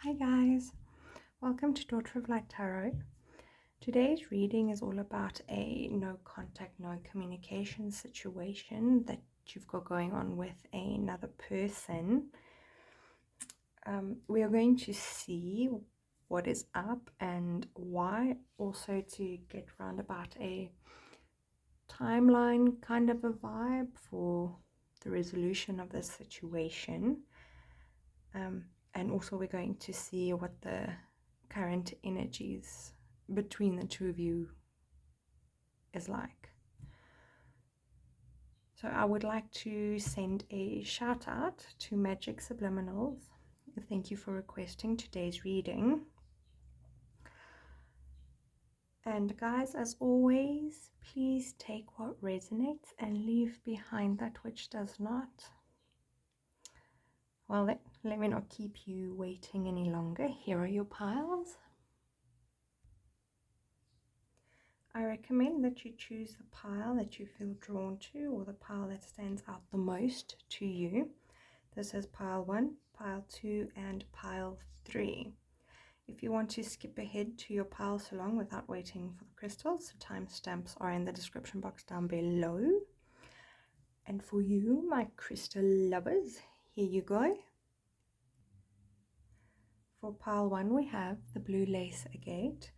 Hi guys, welcome to Daughter of Light Tarot. Today's reading is all about a no contact, no communication situation that you've got going on with another person. We are going to see what is up and why, also to get round about a timeline kind of a vibe for the resolution of this situation. And also we're going to see what the current energies between the two of you is like. So I would like to send a shout out to Magic Subliminals. Thank you for requesting today's reading. And guys, as always, please take what resonates and leave behind that which does not. Well, let me not keep you waiting any longer. Here are your piles. I recommend that you choose the pile that you feel drawn to, or the pile that stands out the most to you. This is pile 1, pile 2, and pile 3. If you want to skip ahead to your piles along without waiting for the crystals, the timestamps are in the description box down below. And for you, my crystal lovers, here you go. For pile 1, we have the blue lace agate.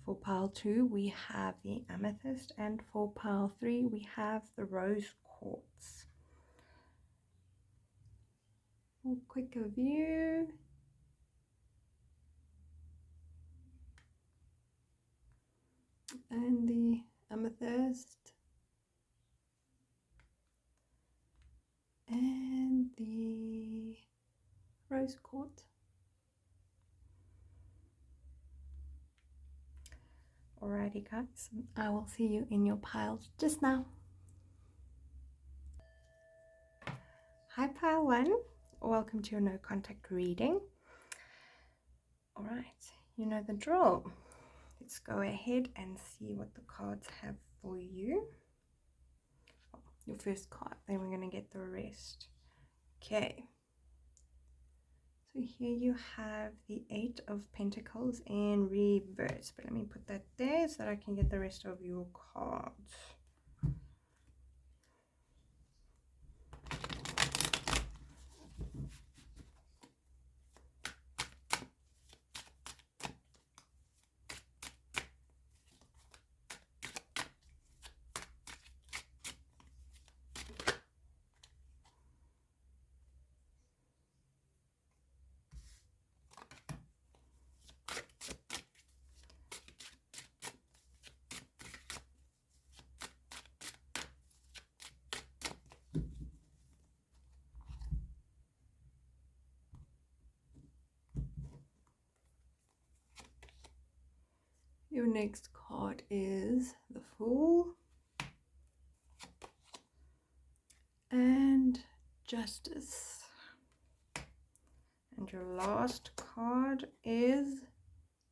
For pile 2, we have the amethyst, and for pile 3, we have the rose quartz. For a quicker view, and the amethyst, and the rose quartz. Alrighty guys, I will see you in your piles just now. Hi pile 1, welcome to your no contact reading. Alright, you know the drill. Let's go ahead and see what the cards have for you. Your first card, then we're going to get the rest. Okay. So here you have the 8 of Pentacles in reverse. But let me put that there so that I can get the rest of your cards. Your next card is the Fool and Justice. And your last card is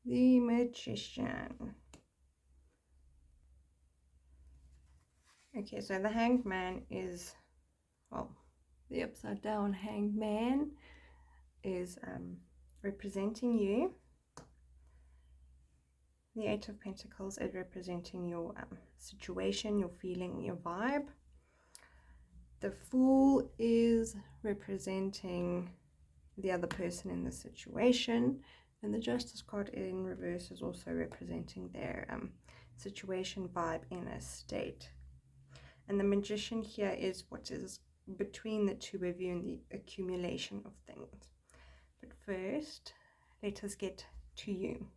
the Magician. Okay, so the Hanged Man is, well, the upside down Hanged Man is representing you. The 8 of Pentacles is representing your situation, your feeling, your vibe. The Fool is representing the other person in the situation. And the Justice card in reverse is also representing their situation, vibe, inner state. And the Magician here is what is between the two of you and the accumulation of things. But first, let us get to you.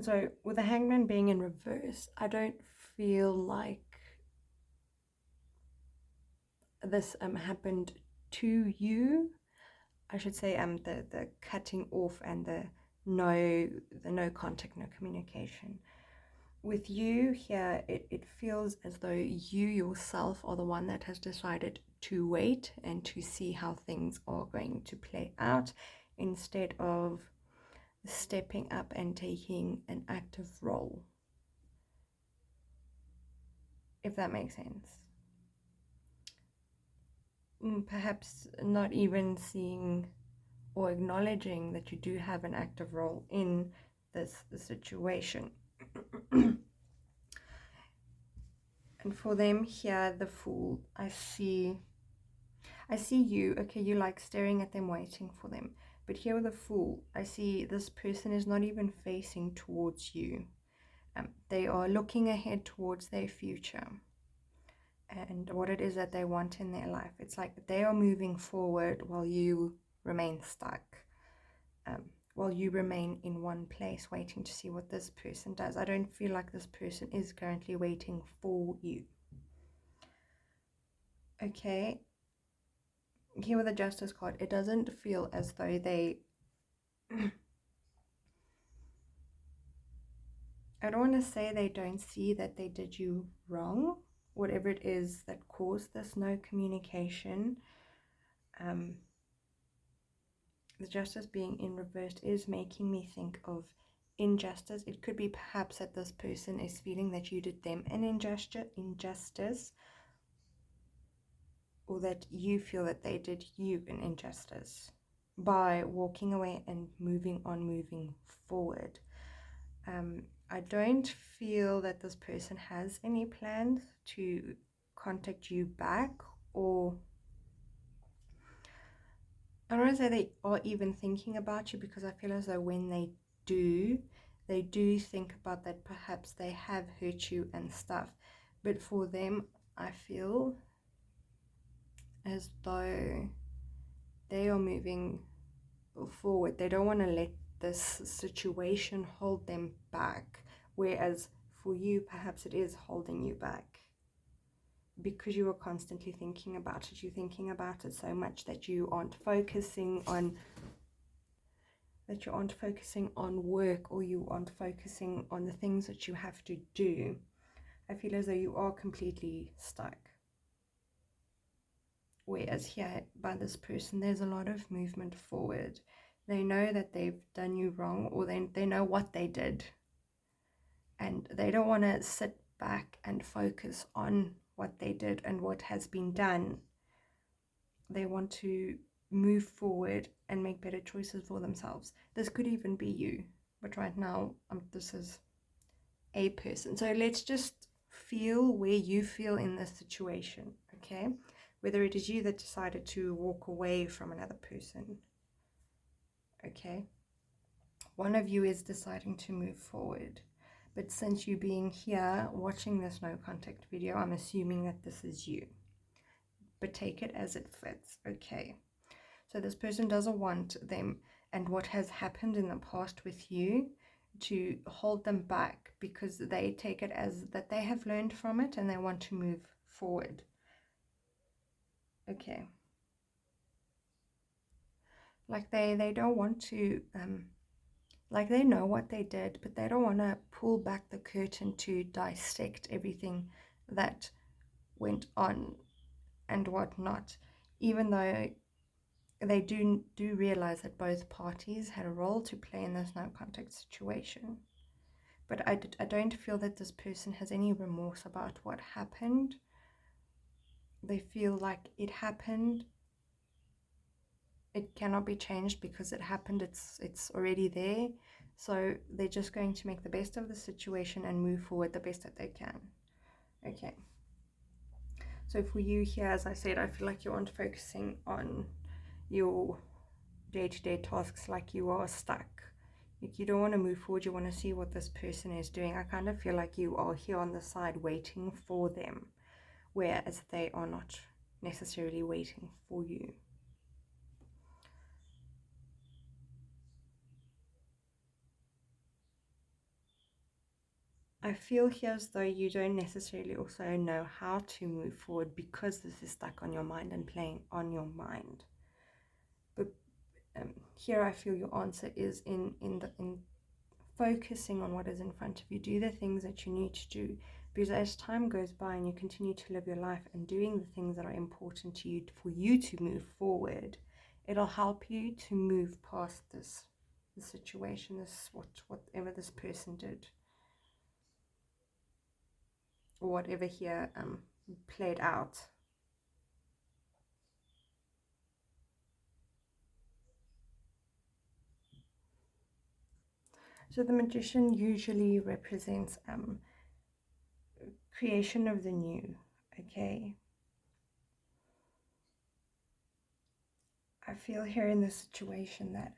So with the Hangman being in reverse, I don't feel like this happened to you. I should say the cutting off and the no contact, no communication. With you here, it feels as though you yourself are the one that has decided to wait and to see how things are going to play out, instead of stepping up and taking an active role, if that makes sense. Perhaps not even seeing or acknowledging that you do have an active role in this situation. And for them here, the Fool, I see you, okay, you like staring at them, waiting for them. But here with the Fool, I see this person is not even facing towards you. They are looking ahead towards their future and what it is that they want in their life. It's like they are moving forward while you remain stuck, while you remain in one place waiting to see what this person does. I don't feel like this person is currently waiting for you. Okay, here with the Justice card, it doesn't feel as though they I don't want to say they don't see that they did you wrong, whatever it is that caused this no communication. The Justice being in reverse is making me think of injustice. It could be perhaps that this person is feeling that you did them an injustice, or that you feel that they did you an injustice by walking away and moving forward. I don't feel that this person has any plans to contact you back, or I don't want to say they are even thinking about you, because I feel as though when they do think about that perhaps they have hurt you and stuff. But for them, I feel as though they are moving forward. They don't want to let this situation hold them back, whereas for you perhaps it is holding you back because you are constantly thinking about it. You're thinking about it so much that you aren't focusing on work, or you aren't focusing on the things that you have to do. I feel as though you are completely stuck. Whereas here, by this person, there's a lot of movement forward. They know that they've done you wrong, or they know what they did. And they don't want to sit back and focus on what they did and what has been done. They want to move forward and make better choices for themselves. This could even be you, but right now, this is a person. So let's just feel where you feel in this situation, okay? Whether it is you that decided to walk away from another person, okay? One of you is deciding to move forward. But since you being here watching this no contact video, I'm assuming that this is you. But take it as it fits, okay? So this person doesn't want them and what has happened in the past with you to hold them back, because they take it as that they have learned from it and they want to move forward. Okay. Like they don't want to, like they know what they did, but they don't want to pull back the curtain to dissect everything that went on and whatnot, even though they do realize that both parties had a role to play in this no contact situation. But I don't feel that this person has any remorse about what happened. They feel like it happened. It cannot be changed because it happened. It's already there. So they're just going to make the best of the situation and move forward the best that they can. Okay. So for you here, as I said, I feel like you aren't focusing on your day-to-day tasks, like you are stuck. Like you don't want to move forward, you want to see what this person is doing. I kind of feel like you are here on the side waiting for them, whereas they are not necessarily waiting for you. I feel here as though you don't necessarily also know how to move forward because this is stuck on your mind and playing on your mind. But here I feel your answer is in focusing on what is in front of you. Do the things that you need to do, because as time goes by and you continue to live your life and doing the things that are important to you for you to move forward, it'll help you to move past the situation, whatever this person did, or whatever here played out. So the Magician usually represents creation of the new, okay? I feel here in this situation that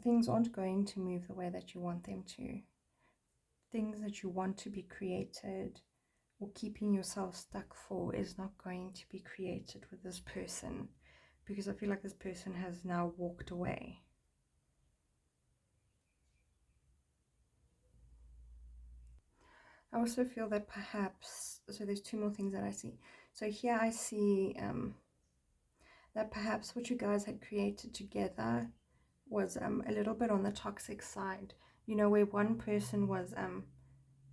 things aren't going to move the way that you want them to. Things that you want to be created or keeping yourself stuck for is not going to be created with this person, because I feel like this person has now walked away. I also feel that perhaps, so there's two more things that I see. So here I see that perhaps what you guys had created together was a little bit on the toxic side, you know, where one person was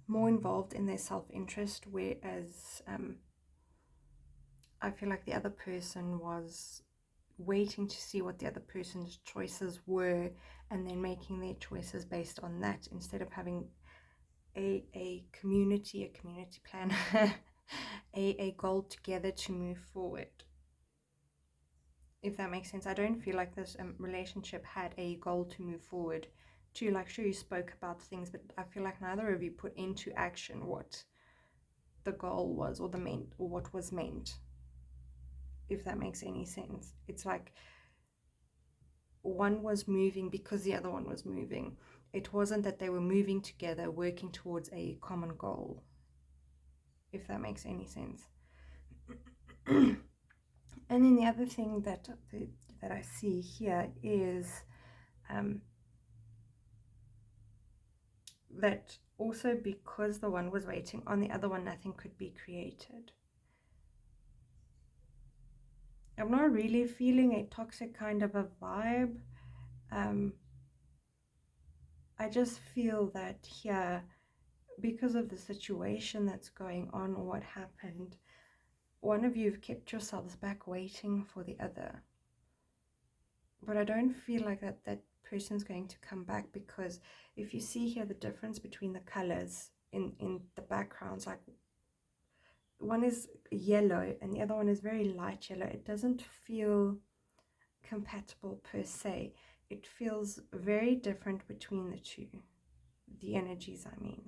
more involved in their self-interest, whereas I feel like the other person was waiting to see what the other person's choices were and then making their choices based on that, instead of having a community plan, a goal together to move forward. If that makes sense. I don't feel like this relationship had a goal to move forward to, like, sure, you spoke about things, but I feel like neither of you put into action what the goal was, or what was meant, if that makes any sense. It's like one was moving because the other one was moving. It wasn't that they were moving together working towards a common goal, if that makes any sense. And then the other thing that I see here is that also, because the one was waiting on the other one, nothing could be created. I'm not really feeling a toxic kind of a vibe. I just feel that here, because of the situation that's going on or what happened, one of you have kept yourselves back waiting for the other. But I don't feel like that person's going to come back, because if you see here the difference between the colors in the backgrounds, like one is yellow and the other one is very light yellow, it doesn't feel compatible per se. It feels very different between the two, the energies, I mean.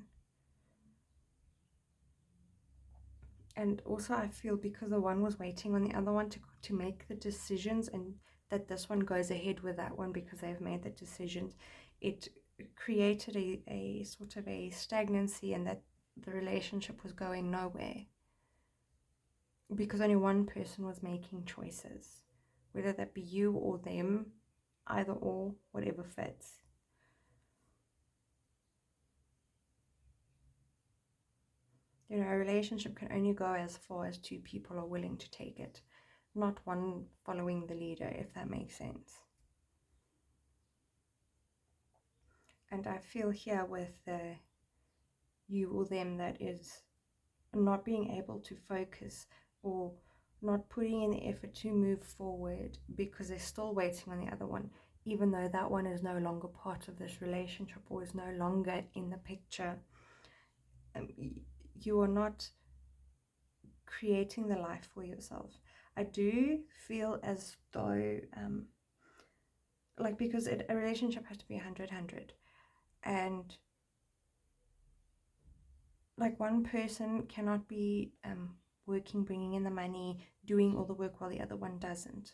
And also I feel because the one was waiting on the other one to make the decisions, and that this one goes ahead with that one because they've made the decisions, it created a sort of a stagnancy, and that the relationship was going nowhere because only one person was making choices, whether that be you or them, either or, whatever fits. You know, a relationship can only go as far as two people are willing to take it, not one following the leader, if that makes sense. And I feel here with the you or them that is not being able to focus, or not putting in the effort to move forward because they're still waiting on the other one, even though that one is no longer part of this relationship or is no longer in the picture. You are not creating the life for yourself. I do feel as though like, because a relationship has to be 100, and like one person cannot be working, bringing in the money, doing all the work while the other one doesn't.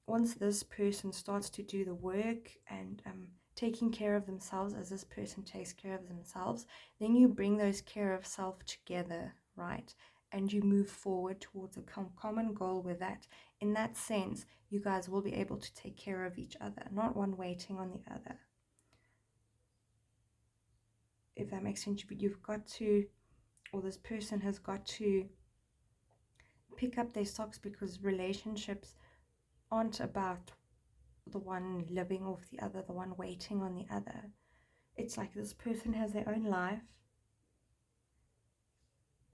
Once this person starts to do the work and taking care of themselves as this person takes care of themselves, then you bring those care of self together, right? And you move forward towards a common goal with that. In that sense, you guys will be able to take care of each other, not one waiting on the other. If that makes sense, but you've got to, or this person has got to pick up their socks, because relationships aren't about the one living off the other, the one waiting on the other. It's like this person has their own life,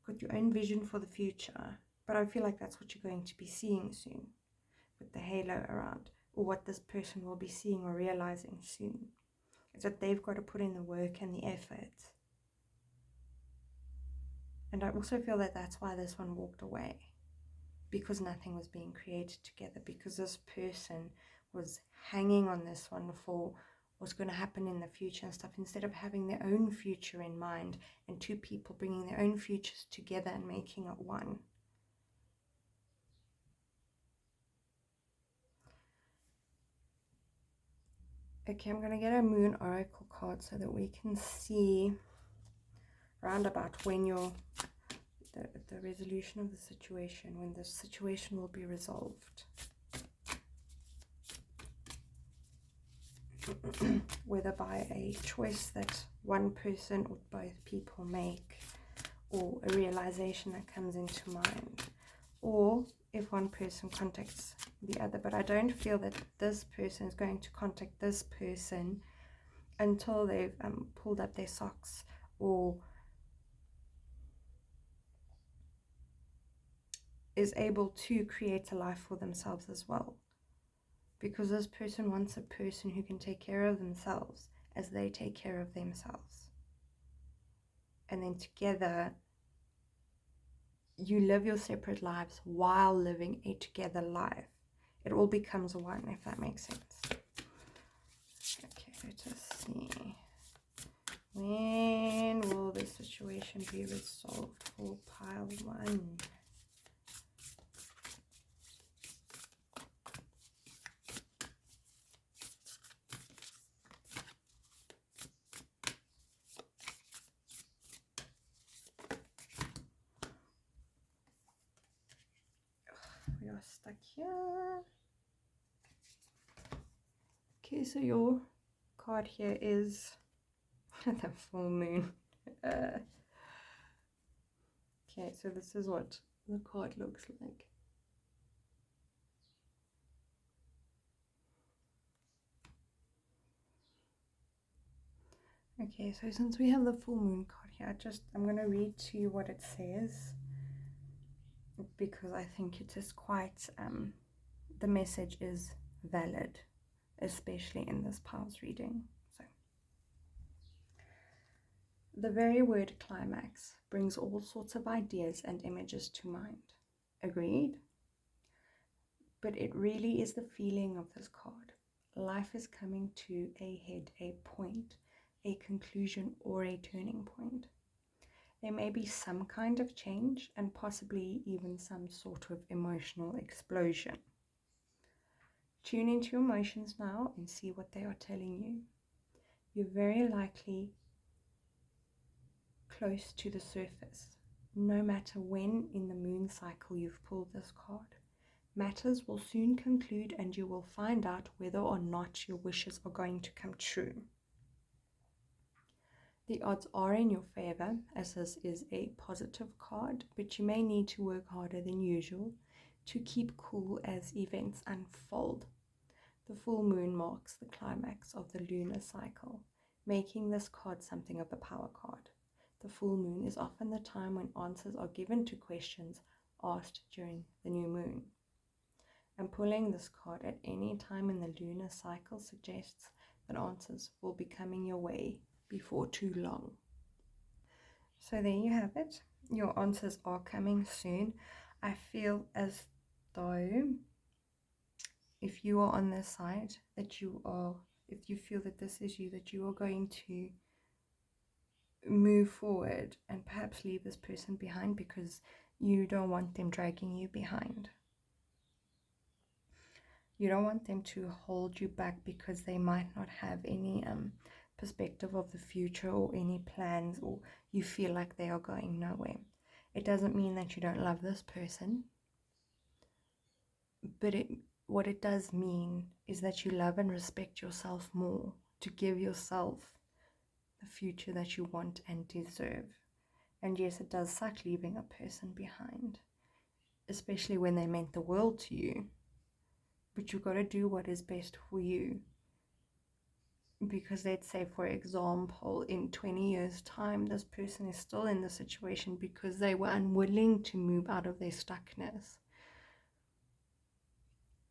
got your own vision for the future, but I feel like that's what you're going to be seeing soon with the halo around, or what this person will be seeing or realizing soon, is that they've got to put in the work and the effort. And I also feel that that's why this one walked away, because nothing was being created together, because this person was hanging on this one for what's going to happen in the future and stuff, instead of having their own future in mind and two people bringing their own futures together and making it one. Okay, I'm going to get a Moon Oracle card so that we can see roundabout when the resolution of the situation, when the situation will be resolved. Whether by a choice that one person or both people make, or a realization that comes into mind, or if one person contacts the other. But I don't feel that this person is going to contact this person until they've pulled up their socks or is able to create a life for themselves as well. Because this person wants a person who can take care of themselves as they take care of themselves. And then together, you live your separate lives while living a together life. It all becomes one, if that makes sense. Okay, let us see. When will the situation be resolved for pile 1? We are stuck here. Okay, so your card here is the full moon. Okay, so this is what the card looks like. Okay, so since we have the full moon card here, I'm going to read to you what it says, because I think it is quite, the message is valid, especially in this pile's reading. So, the very word climax brings all sorts of ideas and images to mind. Agreed? But it really is the feeling of this card. Life is coming to a head, a point, a conclusion, or a turning point. There may be some kind of change and possibly even some sort of emotional explosion. Tune into your emotions now and see what they are telling you. You're very likely close to the surface. No matter when in the moon cycle you've pulled this card, matters will soon conclude and you will find out whether or not your wishes are going to come true. The odds are in your favor, as this is a positive card, but you may need to work harder than usual to keep cool as events unfold. The full moon marks the climax of the lunar cycle, making this card something of a power card. The full moon is often the time when answers are given to questions asked during the new moon. And pulling this card at any time in the lunar cycle suggests that answers will be coming your way before too long. So there you have it. Your answers are coming soon. I feel as though if you are on this side, if you feel that this is you, that you are going to move forward and perhaps leave this person behind because you don't want them dragging you behind. You don't want them to hold you back because they might not have any perspective of the future or any plans, or you feel like they are going nowhere. It doesn't mean that you don't love this person, but what it does mean is that you love and respect yourself more, to give yourself the future that you want and deserve. And yes, it does suck leaving a person behind, especially when they meant the world to you. But you've got to do what is best for you. Because let's say, for example, in 20 years' time, this person is still in the situation because they were unwilling to move out of their stuckness.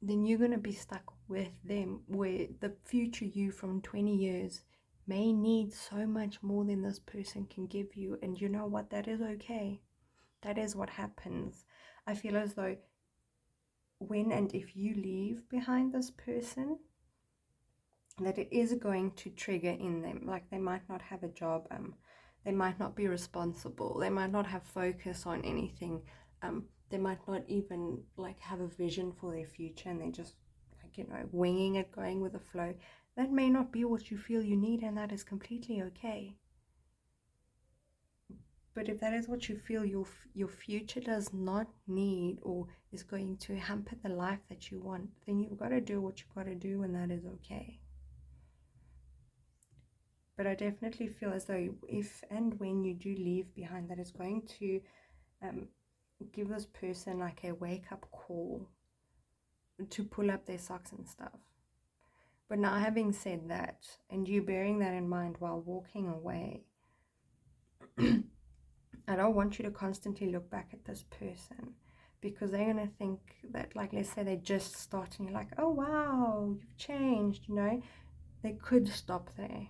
Then you're going to be stuck with them, where the future you from 20 years may need so much more than this person can give you. And you know what? That is okay. That is what happens. I feel as though when and if you leave behind this person, that it is going to trigger in them. Like they might not have a job, they might not be responsible, they might not have focus on anything, they might not even like have a vision for their future, and they're just like, you know, winging it, going with the flow. That may not be what you feel you need, and that is completely okay. But if that is what you feel your future does not need, or is going to hamper the life that you want, then you've got to do what you've got to do, and that is okay. But I definitely feel as though if and when you do leave behind, that is going to give this person like a wake-up call to pull up their socks and stuff. But now, having said that, and you bearing that in mind while walking away, I don't want you to constantly look back at this person, because they're going to think that, like, let's say they just start and you're like, oh wow, you've changed, you know. They could stop there.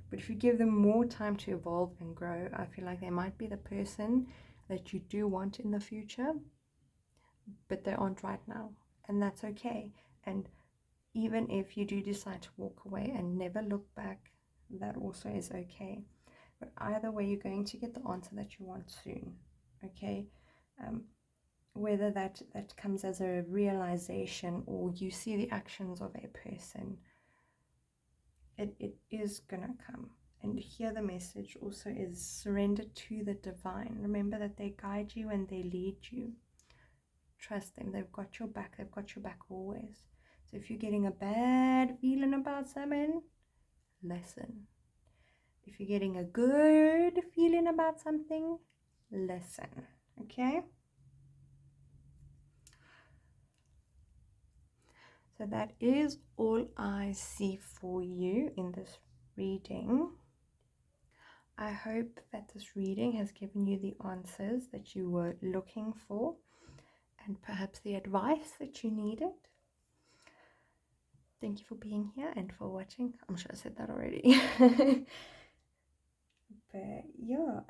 But if you give them more time to evolve and grow, I feel like they might be the person that you do want in the future, but they aren't right now. And that's okay. And even if you do decide to walk away and never look back, that also is okay. But either way, you're going to get the answer that you want soon, okay? Whether that comes as a realization or you see the actions of a person, it is gonna come. And here the message also is surrender to the divine. Remember that they guide you and they lead you. Trust them. They've got your back. They've got your back always. So if you're getting a bad feeling about someone, listen. If you're getting a good feeling about something, listen. Okay? So that is all I see for you in this reading. I hope that this reading has given you the answers that you were looking for, and perhaps the advice that you needed. Thank you for being here and for watching. I'm sure I said that already. But yeah,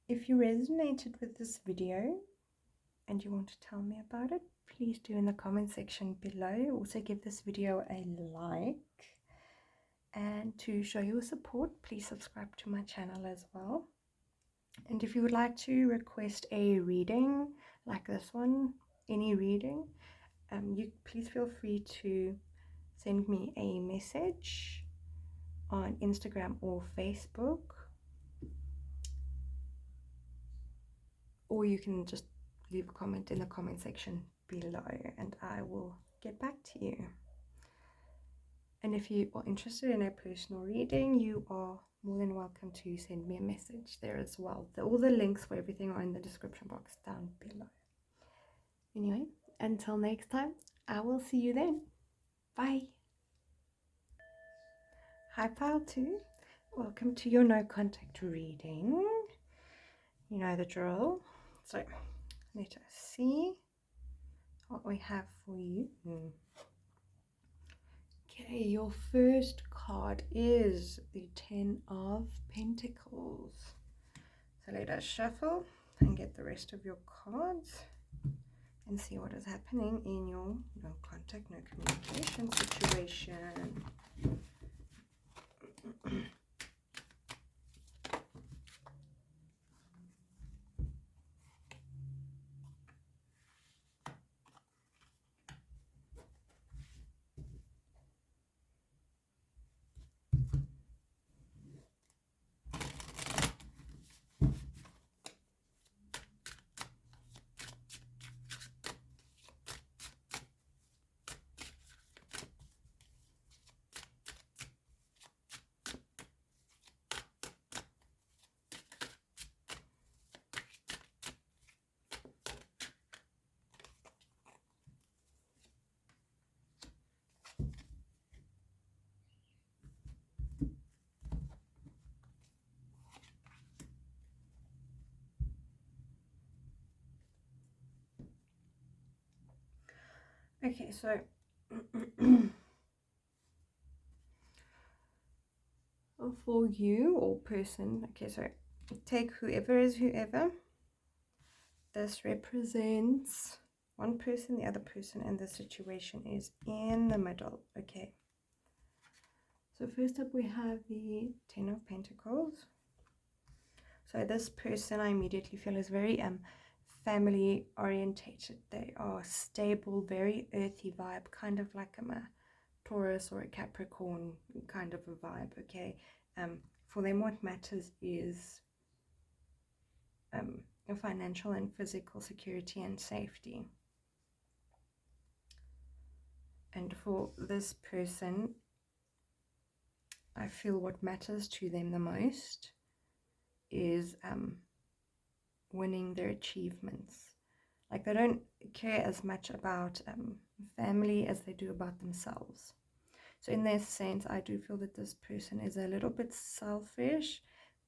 if you resonated with this video and you want to tell me about it, please do in the comment section below. Also give this video a like. And to show your support, please subscribe to my channel as well. And if you would like to request a reading like this one, any reading, you please feel free to send me a message on Instagram or Facebook, or you can just leave a comment in the comment section below and I will get back to you. And if you are interested in a personal reading, you are more than welcome to send me a message there as well. All the links for everything are in the description box down below. Anyway, until next time, I will see you then. Bye. Hi Pile 2. Welcome to your no contact reading. You know the drill. So let us see what we have for you. Okay, your first card is the 10 of Pentacles. So let us shuffle and get the rest of your cards and see what is happening in your no contact, no communication situation. Okay, so for you or person, okay, so take whoever is whoever. this represents one person, the other person, and the situation is in the middle. Okay. So first up we have the Ten of Pentacles. So this person I immediately feel is very family orientated. They are stable, very earthy vibe, kind of like a Taurus or a Capricorn kind of a vibe. Okay. For them what matters is financial and physical security and safety. And for this person, I feel what matters to them the most is winning their achievements. Like they don't care as much about family as they do about themselves. So in that sense, I do feel that this person is a little bit selfish,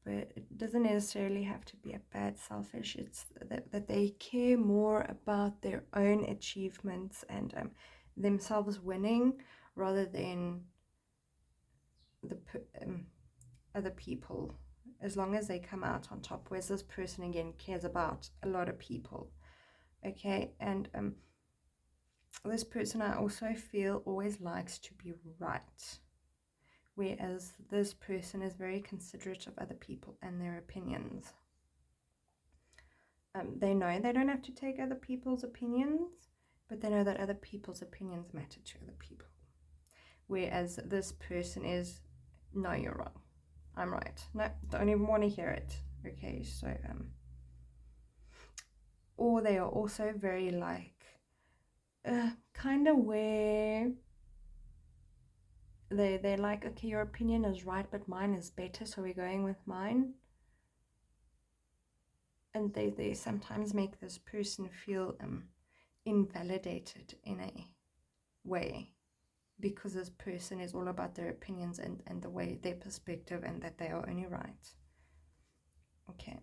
but it doesn't necessarily have to be a bad selfish. It's that they care more about their own achievements and themselves winning rather than the other people, as long as they come out on top. Whereas this person again cares about a lot of people. Okay, and this person I also feel always likes to be right, whereas this person is very considerate of other people and their opinions. They know they don't have to take other people's opinions, but they know that other people's opinions matter to other people. Whereas this person is, no, you're wrong. I'm right. No, don't even want to hear it. Okay, so or they are also very like kind of where they're like, okay, your opinion is right, but mine is better, so we're going with mine. And they sometimes make this person feel invalidated in a way, because this person is all about their opinions and the way, their perspective, and that they are only right. Okay.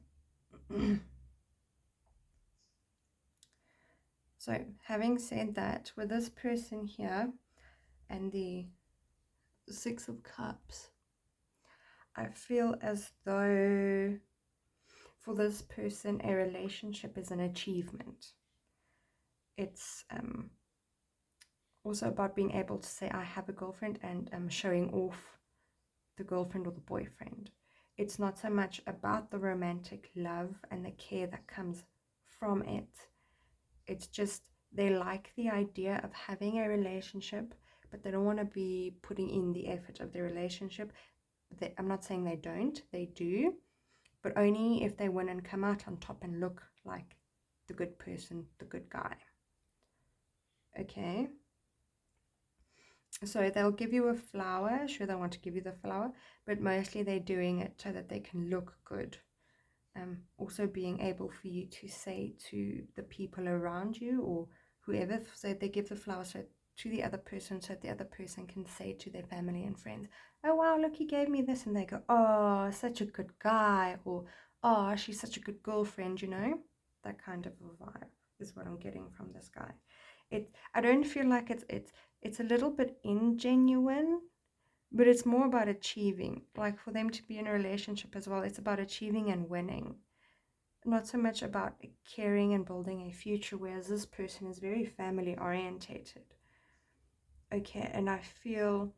So having said that, with this person here and the Six of Cups, I feel as though for this person a relationship is an achievement. It's also about being able to say I have a girlfriend and showing off the girlfriend or the boyfriend. It's not so much about the romantic love and the care that comes from it. It's just they like the idea of having a relationship, but they don't want to be putting in the effort of the relationship. I'm not saying they don't, they do, but only if they win and come out on top and look like the good person, the good guy. Okay. So they'll give you a flower. Sure, they want to give you the flower, but mostly they're doing it so that they can look good. Also being able for you to say to the people around you or whoever, so they give the flower to the other person, so that the other person can say to their family and friends, oh wow, look, he gave me this, and they go, oh, such a good guy, or oh, she's such a good girlfriend, you know. That kind of a vibe is what I'm getting from this guy. I don't feel like it's a little bit ingenuine, but it's more about achieving. Like for them to be in a relationship as well, it's about achieving and winning, not so much about caring and building a future, whereas this person is very family orientated. Okay, and I feel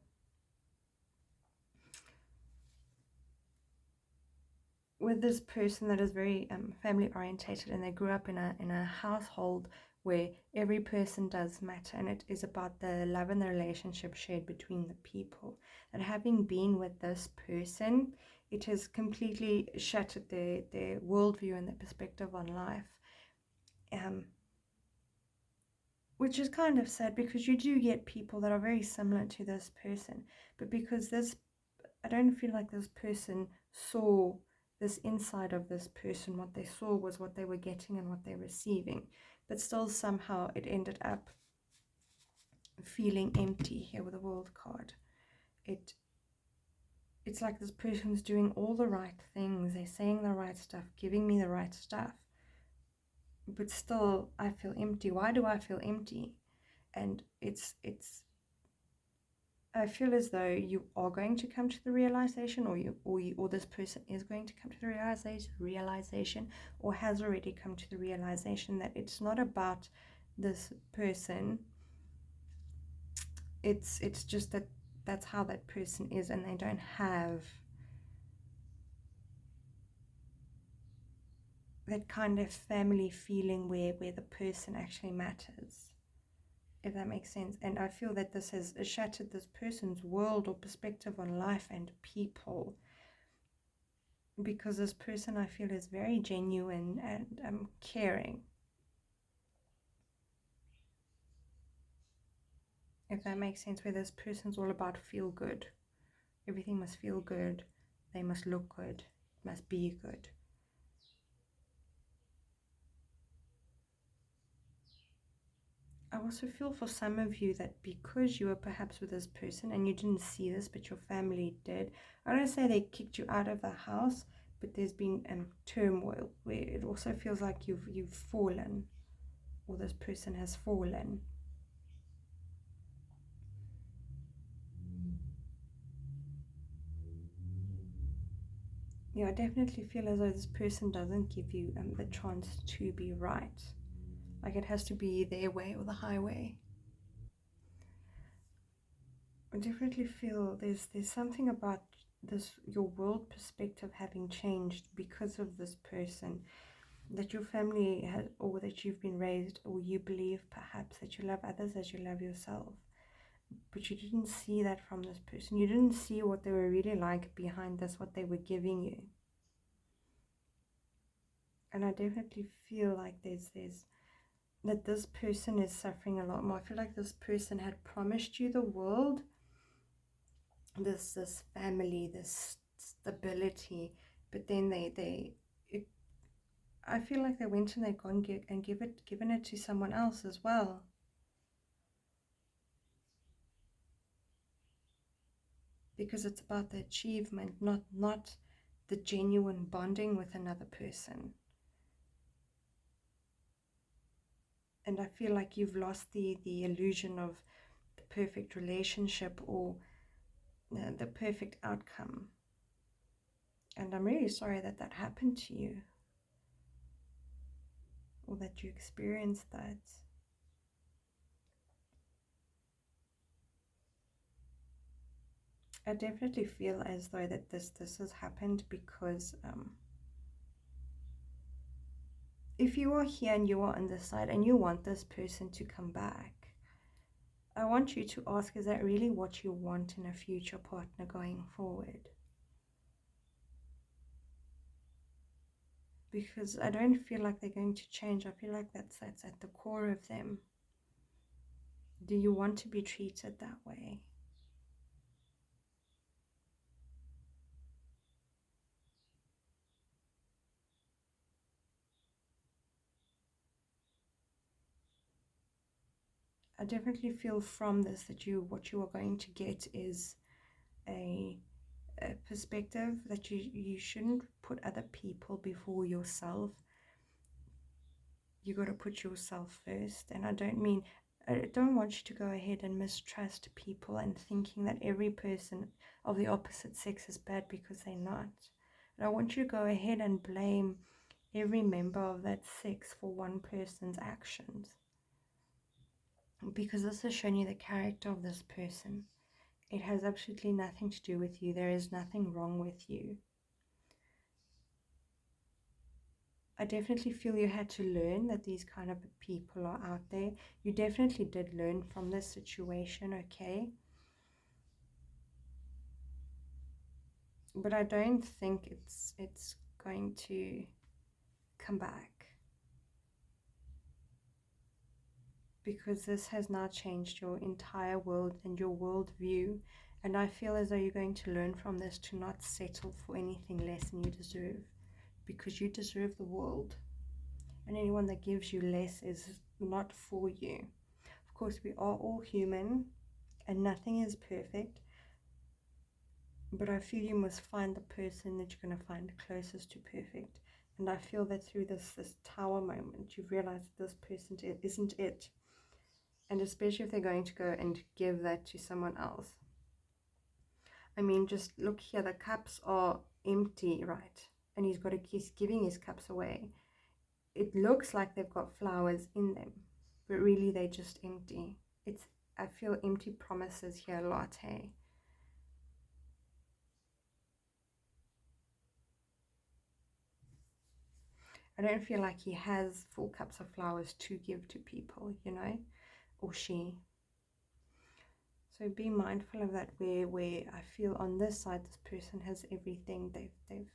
with this person that is very family orientated, and they grew up in a household where every person does matter, and it is about the love and the relationship shared between the people. And having been with this person, it has completely shattered their worldview and their perspective on life, which is kind of sad, because you do get people that are very similar to this person, but because I don't feel like this person saw this inside of this person. What they saw was what they were getting and what they're receiving, but still somehow it ended up feeling empty here with the World card. It's like this person's doing all the right things, they're saying the right stuff, giving me the right stuff, but still I feel empty. Why do I feel empty? And it's I feel as though you are going to come to the realization, or this person is going to come to the realization, or has already come to the realization that it's not about this person. It's just that that's how that person is, and they don't have that kind of family feeling where the person actually matters, if that makes sense. And I feel that this has shattered this person's world or perspective on life and people, because this person, I feel, is very genuine and caring, if that makes sense, where this person's all about feel good. Everything must feel good, they must look good, must be good. I also feel for some of you that because you were perhaps with this person and you didn't see this, but your family did. I don't say they kicked you out of the house, but there's been turmoil where it also feels like you've fallen, or this person has fallen. Yeah, I definitely feel as though this person doesn't give you the chance to be right. Like it has to be their way or the highway. I definitely feel there's something about this, your world perspective having changed because of this person, that your family has, or that you've been raised, or you believe perhaps that you love others as you love yourself, but you didn't see that from this person. You didn't see what they were really like behind this, what they were giving you. And I definitely feel like there's that this person is suffering a lot more. I feel like this person had promised you the world, this family, this stability, but then it, I feel like they went and they gone and given it to someone else as well, because it's about the achievement, not the genuine bonding with another person. And I feel like you've lost the illusion of the perfect relationship, or the perfect outcome. And I'm really sorry that that happened to you, or that you experienced that. I definitely feel as though that this has happened because if you are here and you are on this side and you want this person to come back, I want you to ask, is that really what you want in a future partner going forward? Because I don't feel like they're going to change. I feel like that's at the core of them. Do you want to be treated that way? I definitely feel from this that what you are going to get is a perspective that you shouldn't put other people before yourself. You got to put yourself first. And I don't want you to go ahead and mistrust people and thinking that every person of the opposite sex is bad, because they're not. And I want you to go ahead and blame every member of that sex for one person's actions, because this has shown you the character of this person. It has absolutely nothing to do with you. There is nothing wrong with you. I definitely feel you had to learn that these kind of people are out there. You definitely did learn from this situation, okay? But I don't think it's going to come back, because this has now changed your entire world and your world view. And I feel as though you're going to learn from this to not settle for anything less than you deserve, because you deserve the world. And anyone that gives you less is not for you. Of course, we are all human and nothing is perfect, but I feel you must find the person that you're going to find closest to perfect. And I feel that through this tower moment, you've realized that this person isn't it. And especially if they're going to go and give that to someone else. I mean, just look here, the cups are empty, right? And he's giving his cups away. It looks like they've got flowers in them, but really they're just empty. I feel empty promises here a lot, hey? I don't feel like he has full cups of flowers to give to people, you know, or she. So be mindful of that, where I feel on this side this person has everything. They've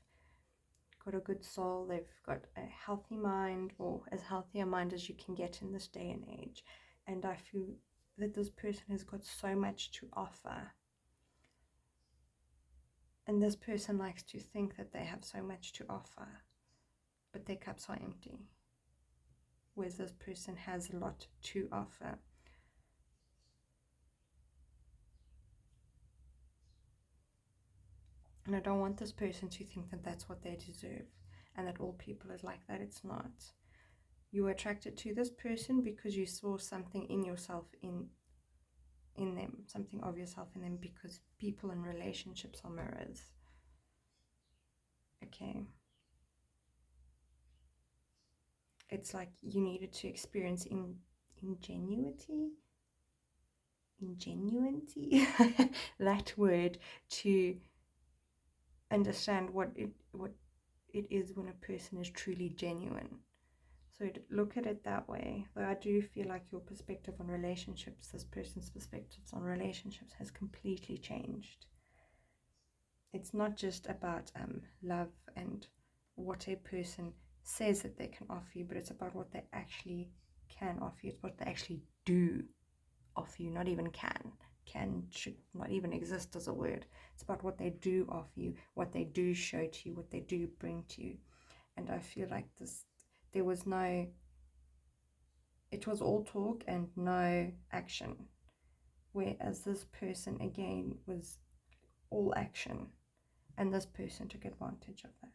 got a good soul, they've got a healthy mind, or as healthy a mind as you can get in this day and age. And I feel that this person has got so much to offer. And this person likes to think that they have so much to offer, but their cups are empty. Whereas this person has a lot to offer. And I don't want this person to think that that's what they deserve and that all people is like that. It's not. You were attracted to this person because you saw something in yourself in them, something of yourself in them, because people and relationships are mirrors. Okay. It's like you needed to experience ingenuity, that word, to understand what it is when a person is truly genuine. So look at it that way. Though I do feel like your perspective on relationships, this person's perspectives on relationships, has completely changed. It's not just about love and what a person says that they can offer you, but it's about what they actually can offer you. It's what they actually do offer you, not even can. Can should not even exist as a word. It's about what they do offer you, what they do show to you, what they do bring to you. And I feel like there was no, it was all talk and no action. Whereas this person, again, was all action. And this person took advantage of that.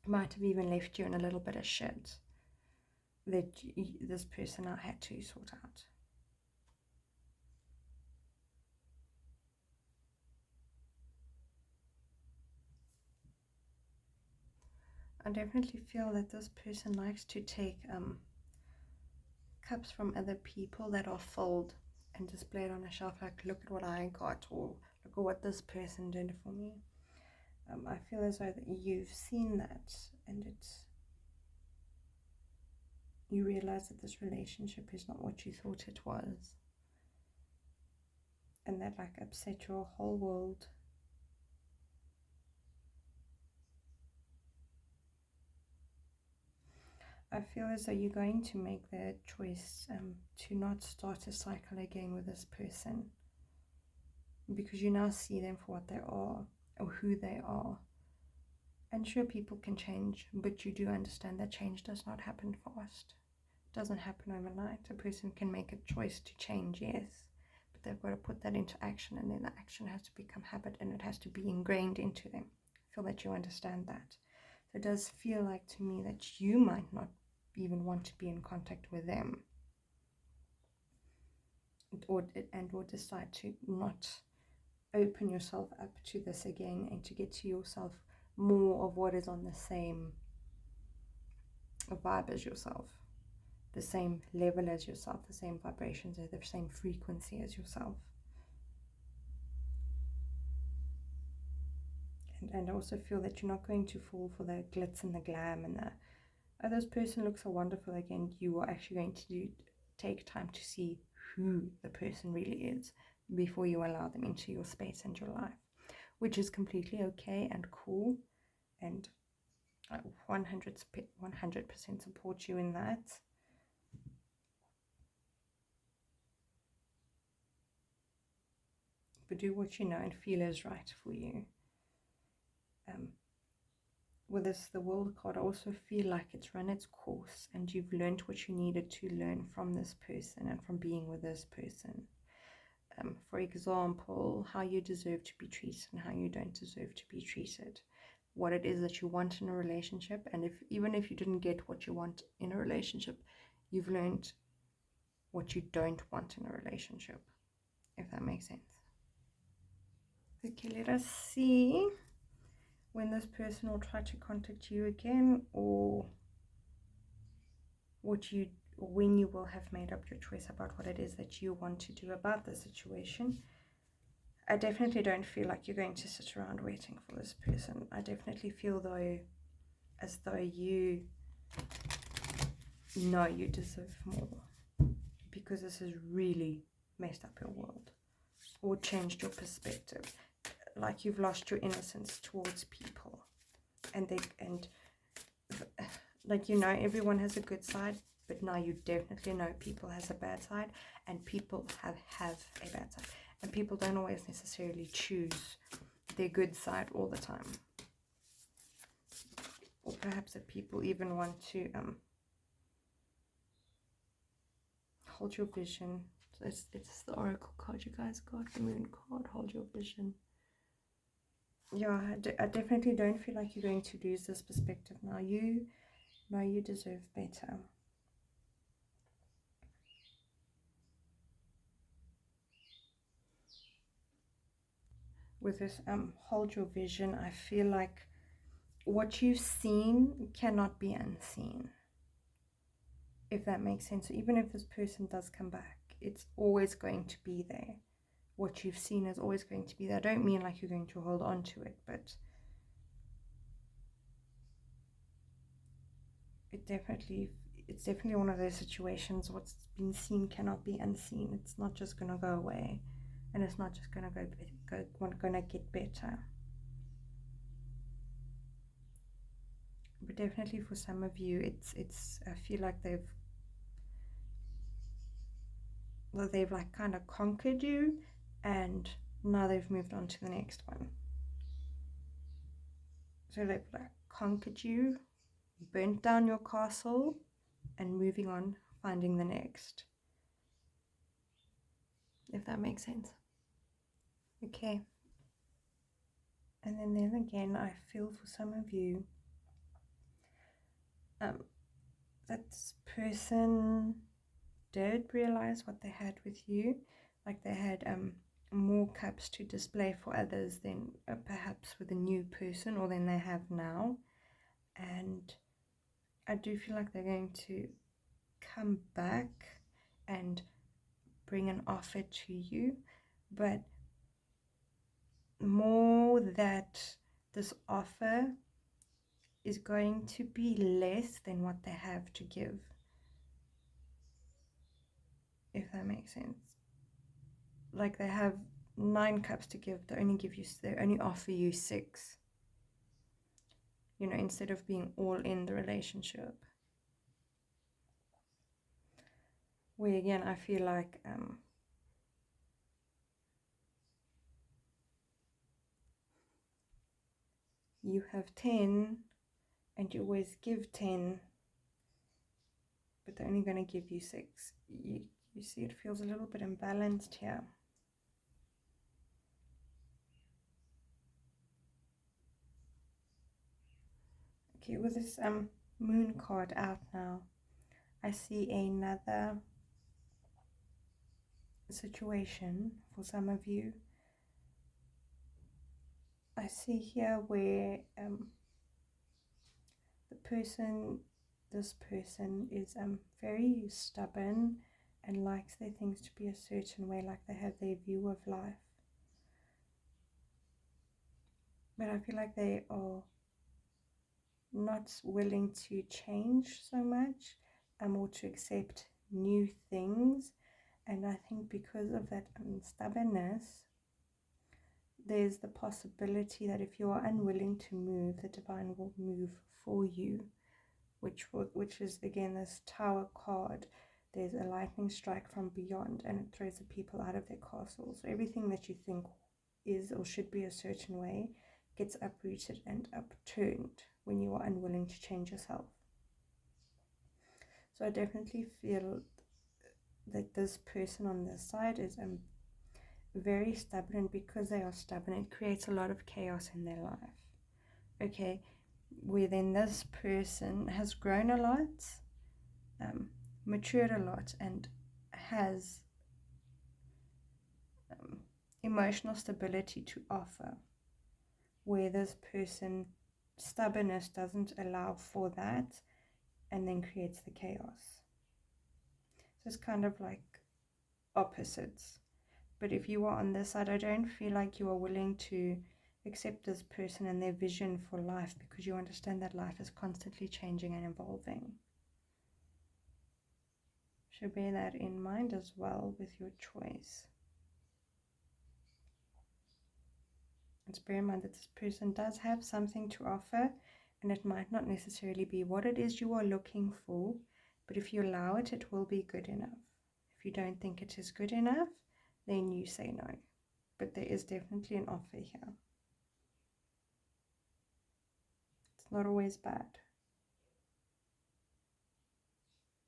Might have even left you in a little bit of shit that this person now had to sort out. I definitely feel that this person likes to take cups from other people that are filled and display it on a shelf, like, look at what I got, or look at what this person did for me. I feel as though that you've seen that, and you realize that this relationship is not what you thought it was, and that like upset your whole world. I feel as though you're going to make the choice to not start a cycle again with this person, because you now see them for what they are, or who they are. And sure, people can change, but you do understand that change does not happen fast. It doesn't happen overnight. A person can make a choice to change, yes, but they've got to put that into action, and then the action has to become habit, and it has to be ingrained into them. I feel that you understand that. So it does feel like to me that you might not even want to be in contact with them, or decide to not open yourself up to this again, and to get to yourself more of what is on the same vibe as yourself, the same level as yourself, the same vibrations, or the same frequency as yourself. And I also feel that you're not going to fall for the glitz and the glam and the, oh, this person looks so wonderful. Again, you are actually going to take time to see who the person really is before you allow them into your space and your life, which is completely okay and cool. And I 100% support you in that. But do what you know and feel is right for you. With this, the World card, I also feel like it's run its course, and you've learned what you needed to learn from this person and from being with this person. For example, how you deserve to be treated and how you don't deserve to be treated. What it is that you want in a relationship, and even if you didn't get what you want in a relationship, you've learned what you don't want in a relationship, if that makes sense. Okay, let us see when this person will try to contact you again, or when you will have made up your choice about what it is that you want to do about the situation. I definitely don't feel like you're going to sit around waiting for this person. I definitely feel as though you know you deserve more, because this has really messed up your world or changed your perspective. Like you've lost your innocence towards people, and like, you know, everyone has a good side, but now you definitely know people has a bad side, and people have a bad side, and people don't always necessarily choose their good side all the time, or perhaps that people even want to hold your vision. So it's the Oracle card you guys got, the Moon card, hold your vision. Yeah, I definitely don't feel like you're going to lose this perspective now. You know you deserve better. With this hold your vision, I feel like what you've seen cannot be unseen, if that makes sense. So even if this person does come back, it's always going to be there. What you've seen is always going to be there. I don't mean like you're going to hold on to it, but it's definitely one of those situations. What's been seen cannot be unseen. It's not just going to go away, and it's not just going to going to get better. But definitely for some of you, it's I feel like they've like kind of conquered you, and now they've moved on to the next one. So they've like conquered you, burnt down your castle, and moving on, finding the next, if that makes sense. Okay. And then again, I feel for some of you that this person did realize what they had with you, like they had more cups to display for others than perhaps with a new person, or than they have now. And I do feel like they're going to come back and bring an offer to you, but more that this offer is going to be less than what they have to give, if that makes sense. Like they have 9 cups to give, they only offer you 6, you know, instead of being all in the relationship. Where again, I feel like you have 10 and you always give 10, but they're only going to give you 6. You see, it feels a little bit imbalanced here. Okay, with this moon card out now, I see another situation for some of you. I see here where this person is very stubborn and likes their things to be a certain way, like they have their view of life. But I feel like they are not willing to change so much, or to accept new things. And I think because of that stubbornness, there's the possibility that if you are unwilling to move, the divine will move for you, which is again this Tower card. There's a lightning strike from beyond, and it throws the people out of their castle. So everything that you think is or should be a certain way gets uprooted and upturned when you are unwilling to change yourself. So I definitely feel that this person on this side is very stubborn. Because they are stubborn, it creates a lot of chaos in their life. Okay, where then this person has grown a lot, matured a lot, and has emotional stability to offer, where this person stubbornness doesn't allow for that and then creates the chaos. So it's kind of like opposites. But if you are on this side, I don't feel like you are willing to accept this person and their vision for life, because you understand that life is constantly changing and evolving. Should bear that in mind as well with your choice. Let's bear in mind that this person does have something to offer, and it might not necessarily be what it is you are looking for, but if you allow it, it will be good enough. If you don't think it is good enough, then you say no. But there is definitely an offer here. It's not always bad.